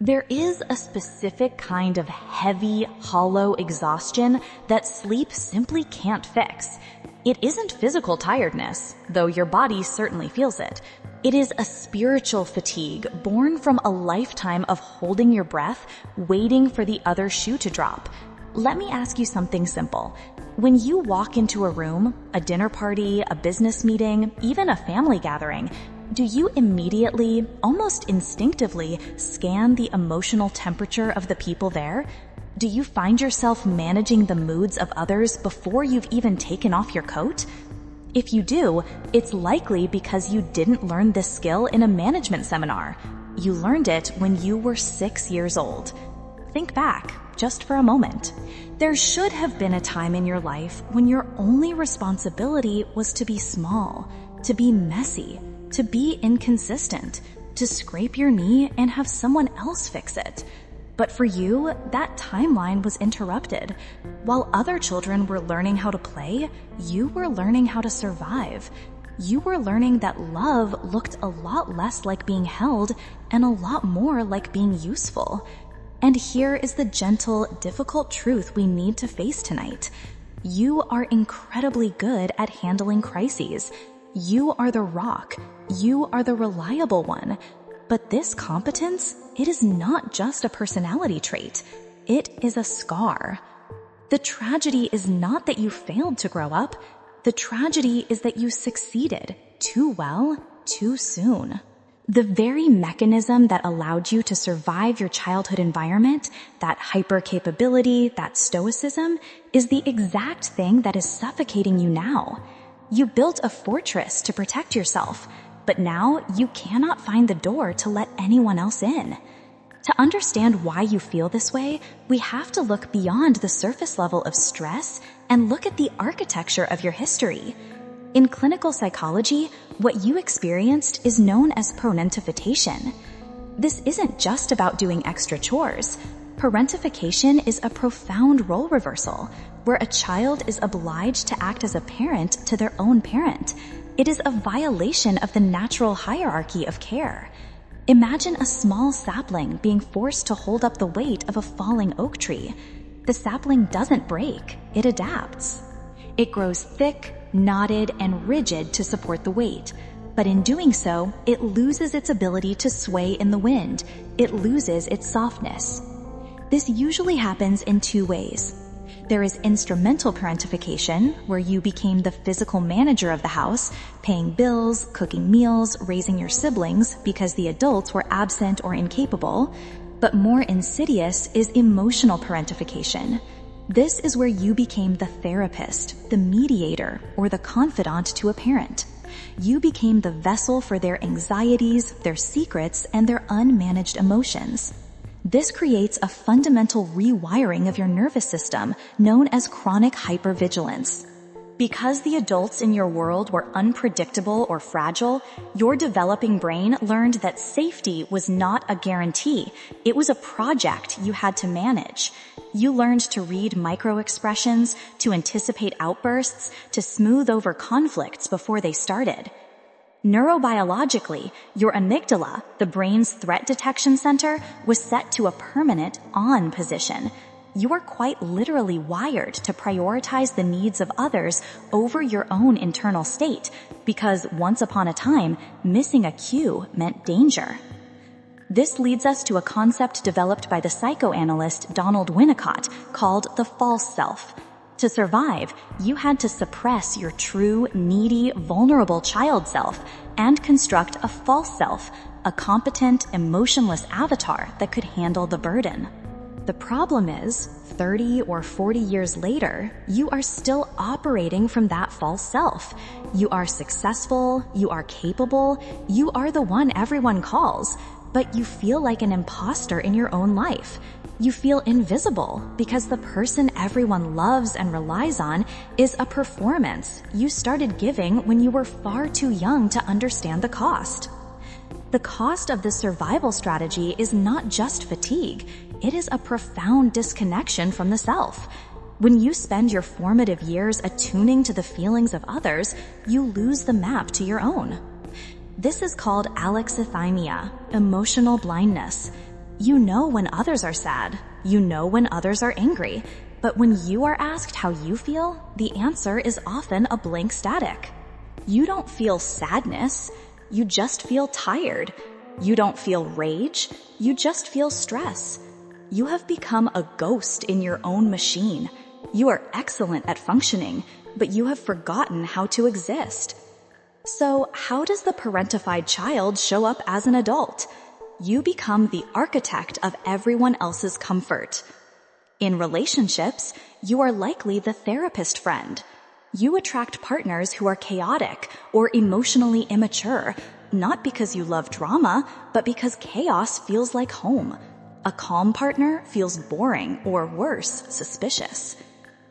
There is a specific kind of heavy, hollow exhaustion that sleep simply can't fix. It isn't physical tiredness, though your body certainly feels it. It is a spiritual fatigue born from a lifetime of holding your breath, waiting for the other shoe to drop. Let me ask you something simple. When you walk into a room, a dinner party, a business meeting, even a family gathering, do you immediately, almost instinctively, scan the emotional temperature of the people there? Do you find yourself managing the moods of others before you've even taken off your coat? If you do, it's likely because you didn't learn this skill in a management seminar. You learned it when you were 6 years old. Think back, just for a moment. There should have been a time in your life when your only responsibility was to be small, to be messy, to be inconsistent, to scrape your knee and have someone else fix it. But for you, that timeline was interrupted. While other children were learning how to play, you were learning how to survive. You were learning that love looked a lot less like being held and a lot more like being useful. And here is the gentle, difficult truth we need to face tonight. You are incredibly good at handling crises. You are the rock. You are the reliable one. But this competence, it is not just a personality trait. It is a scar. The tragedy is not that you failed to grow up. The tragedy is that you succeeded too well, too soon. The very mechanism that allowed you to survive your childhood environment, that hyper-capability, that stoicism, is the exact thing that is suffocating you now. You built a fortress to protect yourself, but now you cannot find the door to let anyone else in. To understand why you feel this way, we have to look beyond the surface level of stress and look at the architecture of your history. In clinical psychology, what you experienced is known as parentification. This isn't just about doing extra chores. Parentification is a profound role reversal, where a child is obliged to act as a parent to their own parent. It is a violation of the natural hierarchy of care. Imagine a small sapling being forced to hold up the weight of a falling oak tree. The sapling doesn't break, it adapts. It grows thick, knotted, and rigid to support the weight. But in doing so, it loses its ability to sway in the wind. It loses its softness. This usually happens in two ways. There is instrumental parentification, where you became the physical manager of the house, paying bills, cooking meals, raising your siblings because the adults were absent or incapable. But more insidious is emotional parentification. This is where you became the therapist, the mediator, or the confidant to a parent. You became the vessel for their anxieties, their secrets, and their unmanaged emotions. This creates a fundamental rewiring of your nervous system known as chronic hyper-vigilance. Because the adults in your world were unpredictable or fragile, your developing brain learned that safety was not a guarantee. It was a project you had to manage. You learned to read micro-expressions, to anticipate outbursts, to smooth over conflicts before they started. Neurobiologically, your amygdala, the brain's threat detection center, was set to a permanent on position. You are quite literally wired to prioritize the needs of others over your own internal state, because once upon a time, missing a cue meant danger. This leads us to a concept developed by the psychoanalyst Donald Winnicott called the false self. To survive, you had to suppress your true, needy, vulnerable child self and construct a false self, a competent, emotionless avatar that could handle the burden. The problem is, 30 or 40 years later, you are still operating from that false self. You are successful, you are capable, you are the one everyone calls, but you feel like an imposter in your own life. You feel invisible because the person everyone loves and relies on is a performance you started giving when you were far too young to understand the cost. The cost of this survival strategy is not just fatigue, it is a profound disconnection from the self. When you spend your formative years attuning to the feelings of others, you lose the map to your own. This is called alexithymia, emotional blindness. You know when others are sad. You know when others are angry. But when you are asked how you feel, the answer is often a blank static. You don't feel sadness. You just feel tired. You don't feel rage. You just feel stress. You have become a ghost in your own machine. You are excellent at functioning, but you have forgotten how to exist. So how does the parentified child show up as an adult? You become the architect of everyone else's comfort. In relationships, you are likely the therapist friend. You attract partners who are chaotic or emotionally immature, not because you love drama, but because chaos feels like home. A calm partner feels boring or worse, suspicious.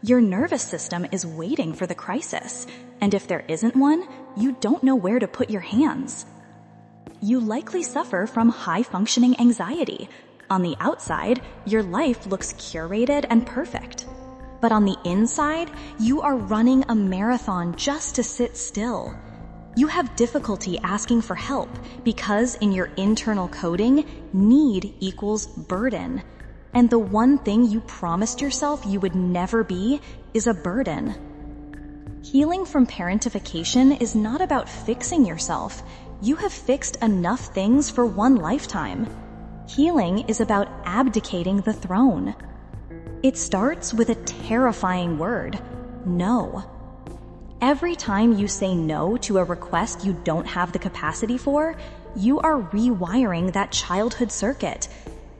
Your nervous system is waiting for the crisis, and if there isn't one, you don't know where to put your hands. You likely suffer from high-functioning anxiety. On the outside, your life looks curated and perfect. But on the inside, you are running a marathon just to sit still. You have difficulty asking for help because in your internal coding, need equals burden. And the one thing you promised yourself you would never be is a burden. Healing from parentification is not about fixing yourself. You have fixed enough things for one lifetime. Healing is about abdicating the throne. It starts with a terrifying word: no. Every time you say no to a request you don't have the capacity for, you are rewiring that childhood circuit.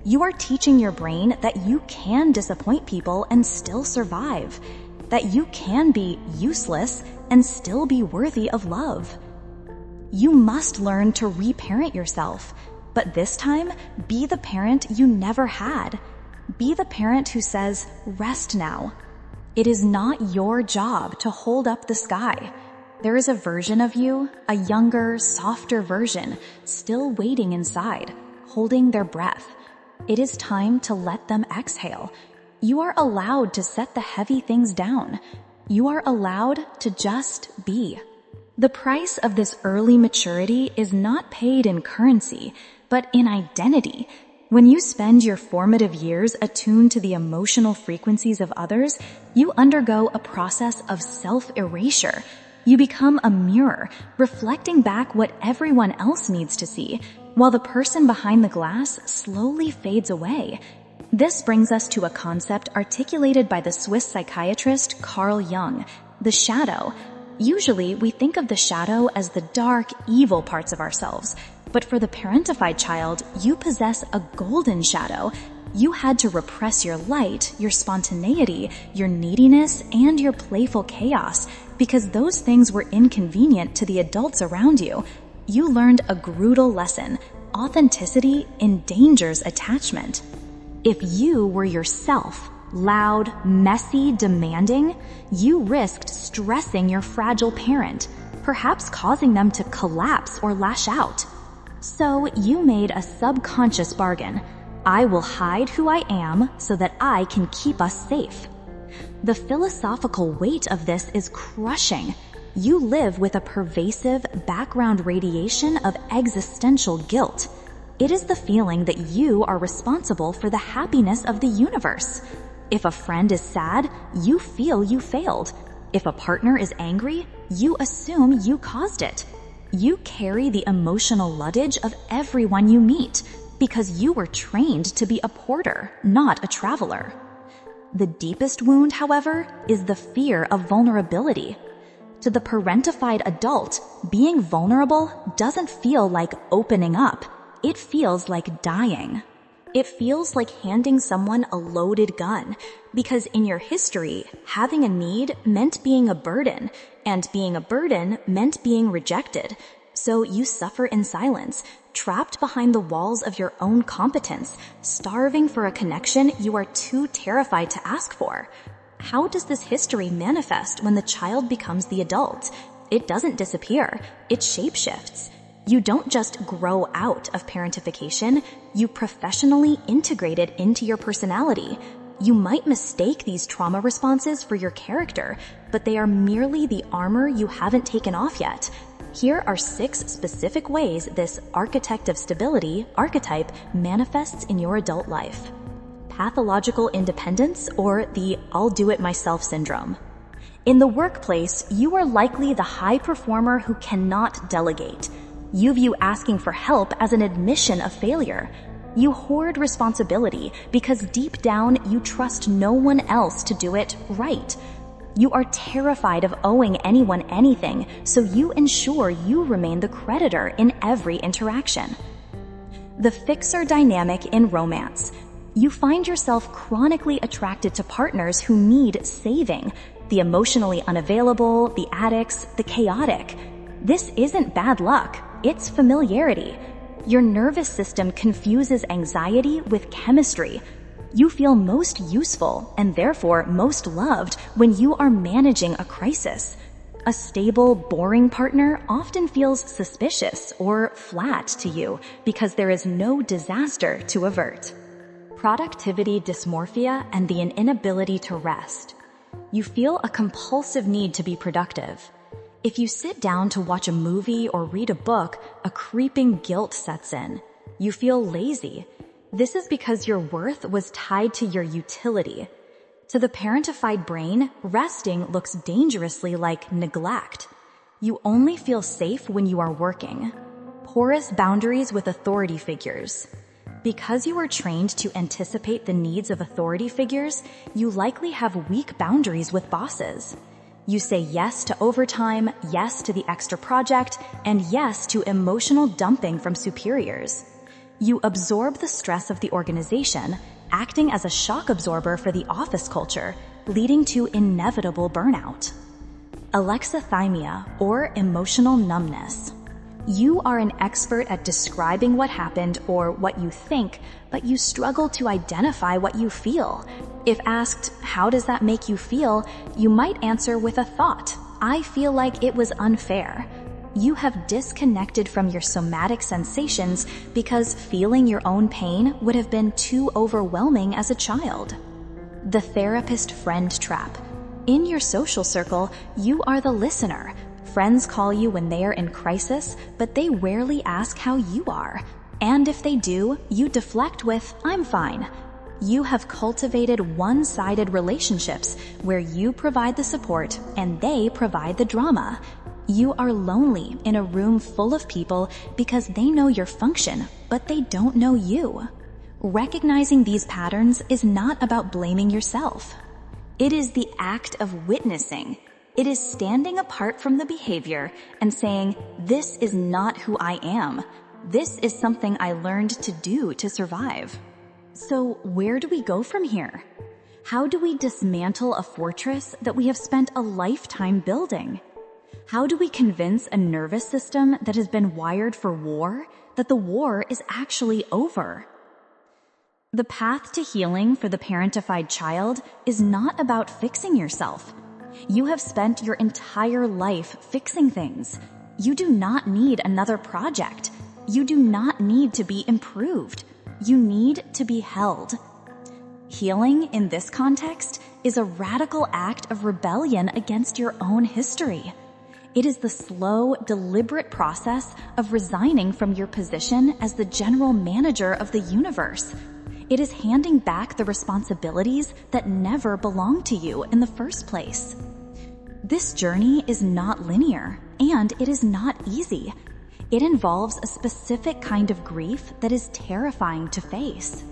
You are teaching your brain that you can disappoint people and still survive, that you can be useless and still be worthy of love. You must learn to reparent yourself, but this time, be the parent you never had. Be the parent who says, rest now. It is not your job to hold up the sky. There is a version of you, a younger, softer version, still waiting inside, holding their breath. It is time to let them exhale. You are allowed to set the heavy things down. You are allowed to just be. The price of this early maturity is not paid in currency, but in identity. When you spend your formative years attuned to the emotional frequencies of others, you undergo a process of self-erasure. You become a mirror, reflecting back what everyone else needs to see, while the person behind the glass slowly fades away. This brings us to a concept articulated by the Swiss psychiatrist Carl Jung, the shadow. Usually, we think of the shadow as the dark, evil parts of ourselves. But for the parentified child, you possess a golden shadow. You had to repress your light, your spontaneity, your neediness, and your playful chaos because those things were inconvenient to the adults around you. You learned a brutal lesson. Authenticity endangers attachment. If you were yourself, loud, messy, demanding, you risked stressing your fragile parent, perhaps causing them to collapse or lash out. So you made a subconscious bargain. I will hide who I am so that I can keep us safe. The philosophical weight of this is crushing. You live with a pervasive background radiation of existential guilt. It is the feeling that you are responsible for the happiness of the universe. If a friend is sad, you feel you failed. If a partner is angry, you assume you caused it. You carry the emotional luggage of everyone you meet because you were trained to be a porter, not a traveler. The deepest wound, however, is the fear of vulnerability. To the parentified adult, being vulnerable doesn't feel like opening up. It feels like dying. It feels like handing someone a loaded gun, because in your history, having a need meant being a burden, and being a burden meant being rejected. So you suffer in silence, trapped behind the walls of your own competence, starving for a connection you are too terrified to ask for. How does this history manifest when the child becomes the adult? It doesn't disappear. It shapeshifts. You don't just grow out of parentification, you professionally integrate it into your personality. You might mistake these trauma responses for your character, but they are merely the armor you haven't taken off yet. Here are 6 specific ways this architect of stability archetype manifests in your adult life. Pathological independence, or the I'll do it myself syndrome. In the workplace, you are likely the high performer who cannot delegate. You view asking for help as an admission of failure. You hoard responsibility because deep down you trust no one else to do it right. You are terrified of owing anyone anything, so you ensure you remain the creditor in every interaction. The fixer dynamic in romance. You find yourself chronically attracted to partners who need saving, the emotionally unavailable, the addicts, the chaotic. This isn't bad luck, it's familiarity. Your nervous system confuses anxiety with chemistry. You feel most useful and therefore most loved when you are managing a crisis. A stable, boring partner often feels suspicious or flat to you because there is no disaster to avert. Productivity dysmorphia and the inability to rest. You feel a compulsive need to be productive. If you sit down to watch a movie or read a book, a creeping guilt sets in. You feel lazy. This is because your worth was tied to your utility. To the parentified brain, resting looks dangerously like neglect. You only feel safe when you are working. Porous boundaries with authority figures. Because you are trained to anticipate the needs of authority figures, you likely have weak boundaries with bosses. You say yes to overtime, yes to the extra project, and yes to emotional dumping from superiors. You absorb the stress of the organization, acting as a shock absorber for the office culture, leading to inevitable burnout. Alexithymia, or emotional numbness. You are an expert at describing what happened or what you think, but you struggle to identify what you feel. If asked, how does that make you feel? You might answer with a thought, I feel like it was unfair. You have disconnected from your somatic sensations because feeling your own pain would have been too overwhelming as a child. The therapist friend trap. In your social circle, you are the listener. Friends call you when they are in crisis, but they rarely ask how you are. And if they do, you deflect with, I'm fine. You have cultivated one-sided relationships where you provide the support and they provide the drama. You are lonely in a room full of people because they know your function, but they don't know you. Recognizing these patterns is not about blaming yourself. It is the act of witnessing. It is standing apart from the behavior and saying, this is not who I am. This is something I learned to do to survive. So where do we go from here? How do we dismantle a fortress that we have spent a lifetime building? How do we convince a nervous system that has been wired for war that the war is actually over? The path to healing for the parentified child is not about fixing yourself. You have spent your entire life fixing things. You do not need another project. You do not need to be improved. You need to be held. Healing in this context is a radical act of rebellion against your own history. It is the slow, deliberate process of resigning from your position as the general manager of the universe. It is handing back the responsibilities that never belonged to you in the first place. This journey is not linear, and it is not easy. It involves a specific kind of grief that is terrifying to face.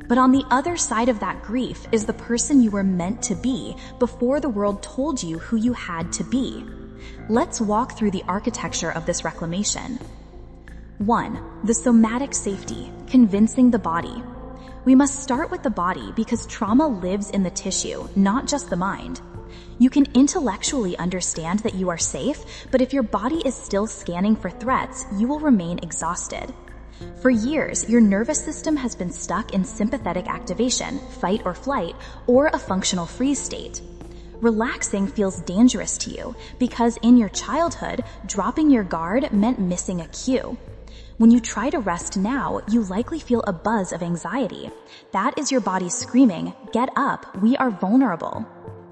But on the other side of that grief is the person you were meant to be before the world told you who you had to be. Let's walk through the architecture of this reclamation. 1. The somatic safety, convincing the body. We must start with the body because trauma lives in the tissue, not just the mind. You can intellectually understand that you are safe, but if your body is still scanning for threats, you will remain exhausted. For years, your nervous system has been stuck in sympathetic activation, fight or flight, or a functional freeze state. Relaxing feels dangerous to you because in your childhood, dropping your guard meant missing a cue. When you try to rest now, you likely feel a buzz of anxiety. That is your body screaming, "Get up, we are vulnerable."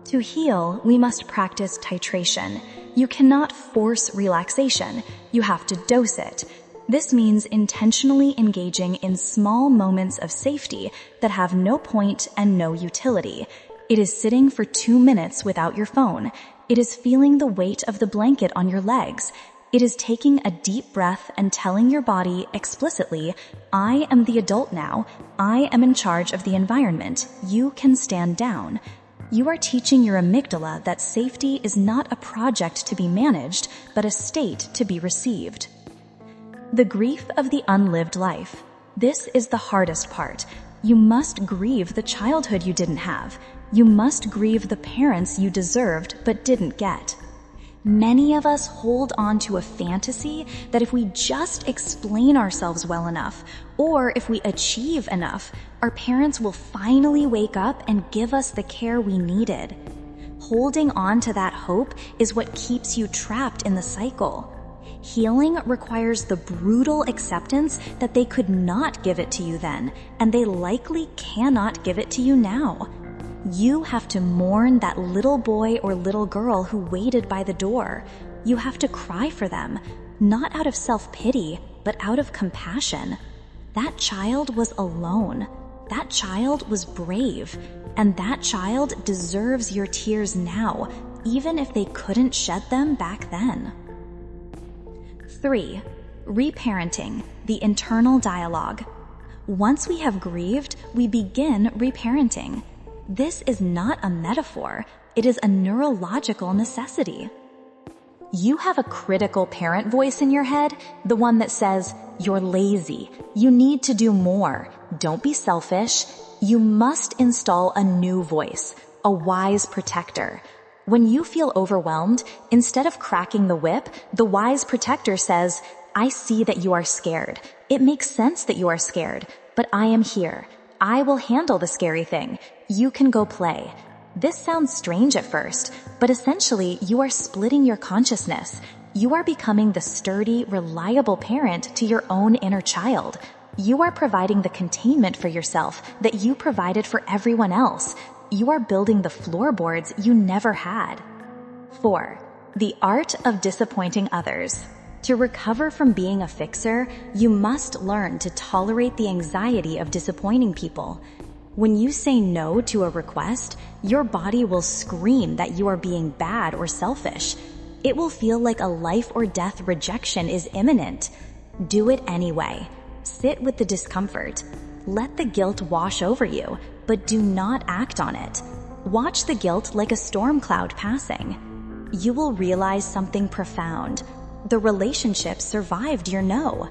To heal, we must practice titration. You cannot force relaxation. You have to dose it. This means intentionally engaging in small moments of safety that have no point and no utility. It is sitting for 2 minutes without your phone. It is feeling the weight of the blanket on your legs. It is taking a deep breath and telling your body explicitly, I am the adult now. I am in charge of the environment. You can stand down. You are teaching your amygdala that safety is not a project to be managed, but a state to be received. The grief of the unlived life. This is the hardest part. You must grieve the childhood you didn't have. You must grieve the parents you deserved but didn't get. Many of us hold on to a fantasy that if we just explain ourselves well enough, or if we achieve enough, our parents will finally wake up and give us the care we needed. Holding on to that hope is what keeps you trapped in the cycle. Healing requires the brutal acceptance that they could not give it to you then, and they likely cannot give it to you now. You have to mourn that little boy or little girl who waited by the door. You have to cry for them, not out of self-pity, but out of compassion. That child was alone. That child was brave. And that child deserves your tears now, even if they couldn't shed them back then. 3. Reparenting, the internal dialogue. Once we have grieved, we begin reparenting. This is not a metaphor. It is a neurological necessity. You have a critical parent voice in your head, the one that says, you're lazy, you need to do more, don't be selfish. You must install a new voice, a wise protector. When you feel overwhelmed, instead of cracking the whip, the wise protector says, I see that you are scared. It makes sense that you are scared, but I am here. I will handle the scary thing. You can go play. This sounds strange at first, but essentially you are splitting your consciousness. You are becoming the sturdy, reliable parent to your own inner child. You are providing the containment for yourself that you provided for everyone else. You are building the floorboards you never had. 4. The art of disappointing others. To recover from being a fixer, you must learn to tolerate the anxiety of disappointing people. When you say no to a request, your body will scream that you are being bad or selfish. It will feel like a life or death rejection is imminent. Do it anyway. Sit with the discomfort. Let the guilt wash over you, but do not act on it. Watch the guilt like a storm cloud passing. You will realize something profound. The relationship survived your no.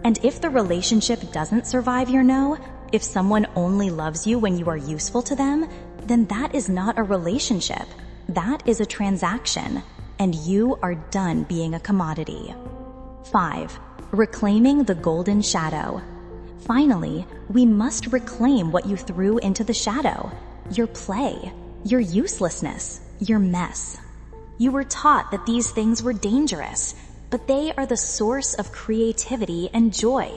And if the relationship doesn't survive your no, if someone only loves you when you are useful to them, then that is not a relationship. That is a transaction, and you are done being a commodity. 5. Reclaiming the golden shadow. Finally, we must reclaim what you threw into the shadow. Your play, your uselessness, your mess. You were taught that these things were dangerous, but they are the source of creativity and joy.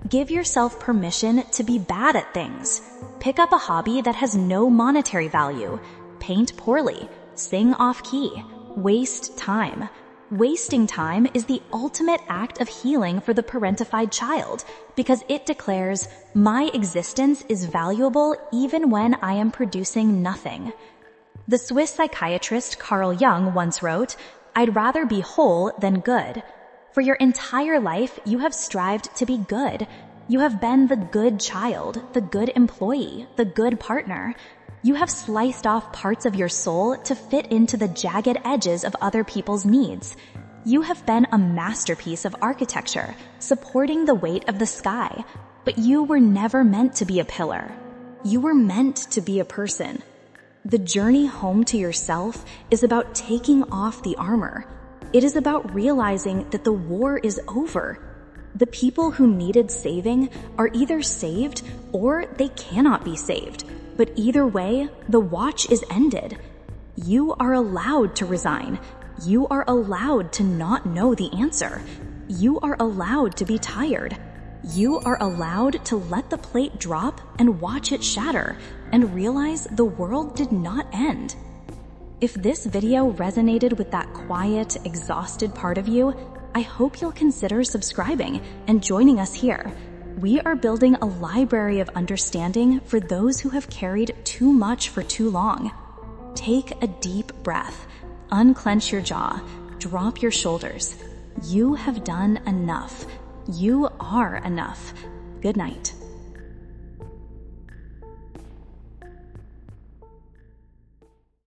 Give yourself permission to be bad at things. Pick up a hobby that has no monetary value. Paint poorly. Sing off-key. Waste time. Wasting time is the ultimate act of healing for the parentified child because it declares, my existence is valuable even when I am producing nothing. The Swiss psychiatrist Carl Jung once wrote, I'd rather be whole than good. For your entire life, you have strived to be good. You have been the good child, the good employee, the good partner. You have sliced off parts of your soul to fit into the jagged edges of other people's needs. You have been a masterpiece of architecture, supporting the weight of the sky. But you were never meant to be a pillar. You were meant to be a person. The journey home to yourself is about taking off the armor. It is about realizing that the war is over. The people who needed saving are either saved or they cannot be saved. But either way, the watch is ended. You are allowed to resign. You are allowed to not know the answer. You are allowed to be tired. You are allowed to let the plate drop and watch it shatter and realize the world did not end. If this video resonated with that quiet, exhausted part of you, I hope you'll consider subscribing and joining us here. We are building a library of understanding for those who have carried too much for too long. Take a deep breath, unclench your jaw, drop your shoulders. You have done enough. You are enough. Good night.